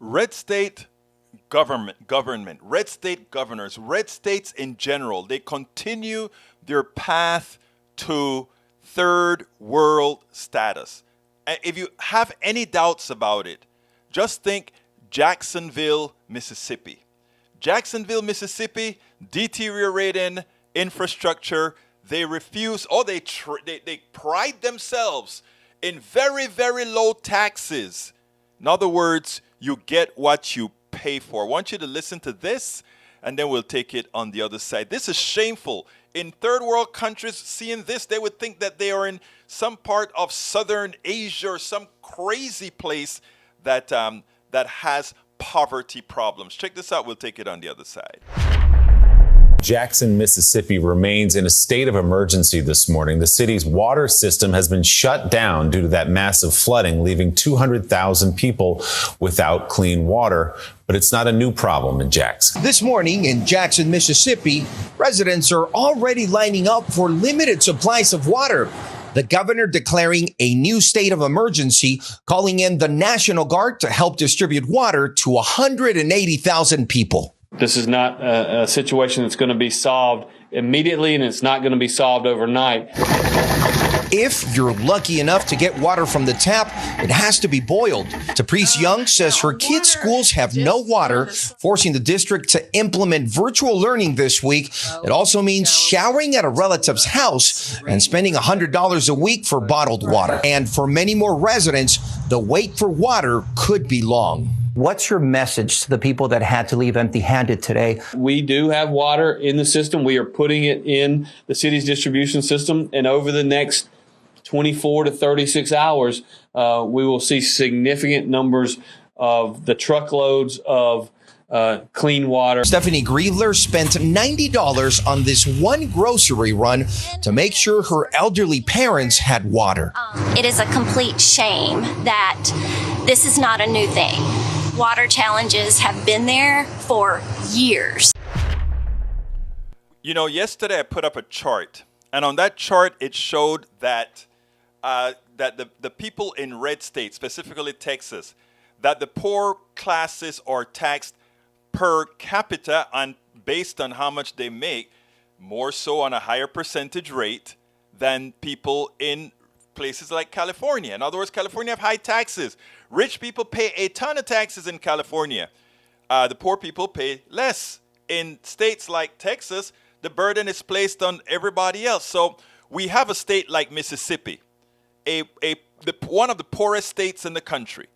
red state government, red state governors, red states in general, they continue their path to third world status. And if you have any doubts about it, just think Jacksonville, Mississippi. Jacksonville, Mississippi, deteriorating infrastructure. They refuse, they pride themselves in very, very low taxes. In other words, you get what you pay for. I want you to listen to this, and then we'll take it on the other side. This is shameful. In third world countries, seeing this, they would think that they are in some part of southern Asia or some crazy place that has poverty problems. Check this out. We'll take it on the other side. Jackson, Mississippi remains in a state of emergency this morning. The city's water system has been shut down due to that massive flooding, leaving 200,000 people without clean water. But it's not a new problem in Jackson. This morning in Jackson, Mississippi, residents are already lining up for limited supplies of water. The governor declaring a new state of emergency, calling in the National Guard to help distribute water to 180,000 people. This is not a situation that's going to be solved immediately, and it's not going to be solved overnight. If you're lucky enough to get water from the tap, it has to be boiled. Taprice Young says her kids' schools have no water, forcing the district to implement virtual learning this week. It also means showering at a relative's house and spending $100 a week for bottled water. And for many more residents, the wait for water could be long. What's your message to the people that had to leave empty-handed today? We do have water in the system. We are putting it in the city's distribution system, and over the next 24 to 36 hours, we will see significant numbers of the truckloads of clean water. Stephanie Grievler spent $90 on this one grocery run to make sure her elderly parents had water. It is a complete shame that this is not a new thing. Water challenges have been there for years. You know, yesterday I put up a chart, and on that chart it showed that the people in red states, specifically Texas, that the poor classes are taxed per capita and based on how much they make, more so on a higher percentage rate than people in places like California. In other words, California have high taxes. Rich people pay a ton of taxes in California. The poor people pay less. In states like Texas, the burden is placed on everybody else. So we have a state like Mississippi, one of the poorest states in the country,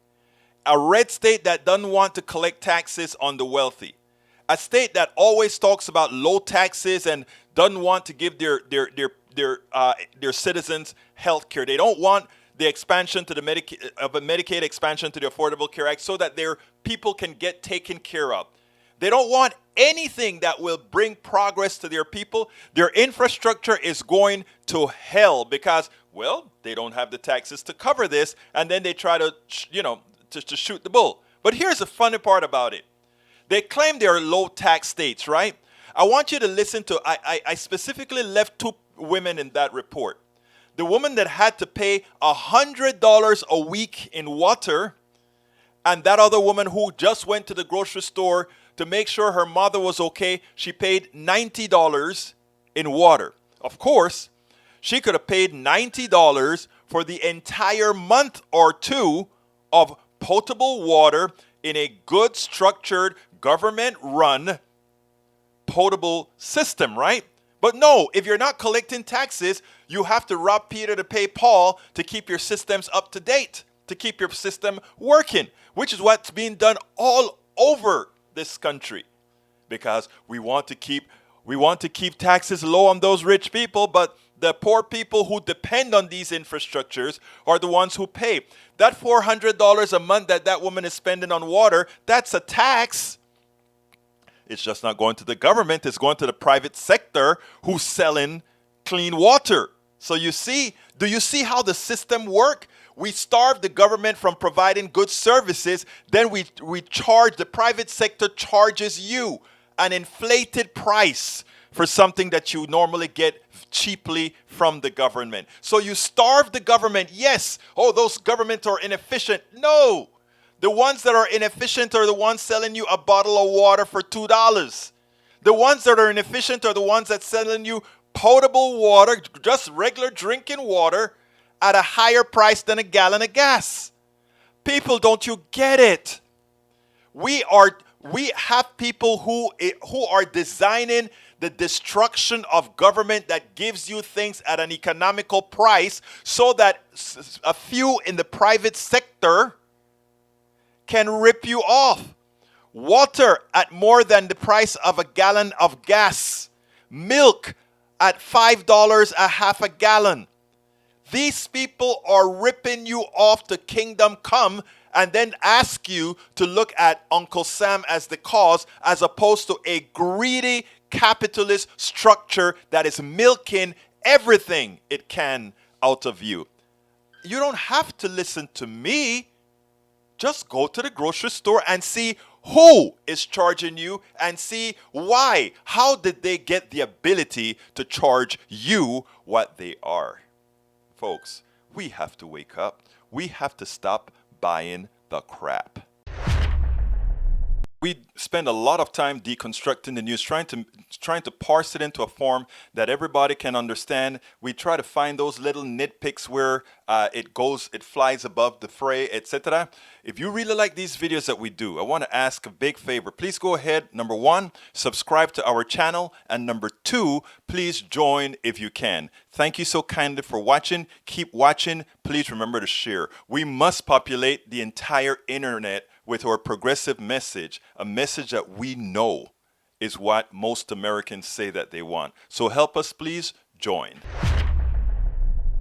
a red state that doesn't want to collect taxes on the wealthy, a state that always talks about low taxes and doesn't want to give their citizens health care. They don't want the expansion to the Medicaid expansion to the Affordable Care Act so that their people can get taken care of. They don't want anything that will bring progress to their people. Their infrastructure is going to hell because, well, they don't have the taxes to cover this, and then they try to, to shoot the bull. But here's the funny part about it. They claim they're low tax states, right? I want you to listen to, I specifically left two women in that report. The woman that had to pay $100 a week in water, and that other woman who just went to the grocery store to make sure her mother was okay, she paid $90 in water. Of course, she could have paid $90 for the entire month or two of potable water in a good, structured, government-run potable system, right? But no, if you're not collecting taxes, you have to rob Peter to pay Paul to keep your systems up to date, to keep your system working, which is what's being done all over this country, because we want to keep taxes low on those rich people, but the poor people who depend on these infrastructures are the ones who pay. That $400 a month that woman is spending on water, that's a tax. It's just not going to the government. It's going to the private sector who's selling clean water. So do you see how the system works? We starve the government from providing good services. Then we charge, the private sector charges you an inflated price for something that you normally get cheaply from the government. So you starve the government. Yes. Oh, those governments are inefficient. No. The ones that are inefficient are the ones selling you a bottle of water for $2. The ones that are inefficient are the ones that selling you potable water, just regular drinking water, at a higher price than a gallon of gas. People, don't you get it? We have people who are designing the destruction of government that gives you things at an economical price so that a few in the private sector can rip you off. Water at more than the price of a gallon of gas. Milk at $5 a half a gallon. These people are ripping you off to kingdom come and then ask you to look at Uncle Sam as the cause, as opposed to a greedy capitalist structure that is milking everything it can out of you. You don't have to listen to me. Just go to the grocery store and see who is charging you and see why. How did they get the ability to charge you what they are? Folks, we have to wake up. We have to stop buying the crap. We spend a lot of time deconstructing the news, trying to parse it into a form that everybody can understand. We try to find those little nitpicks where it flies above the fray, etc. If you really like these videos that we do, I want to ask a big favor. Please go ahead, number one, subscribe to our channel, and number two, please join if you can. Thank you so kindly for watching. Keep watching. Please remember to share. We must populate the entire internet with our progressive message, a message that we know is what most Americans say that they want. So help us, please join.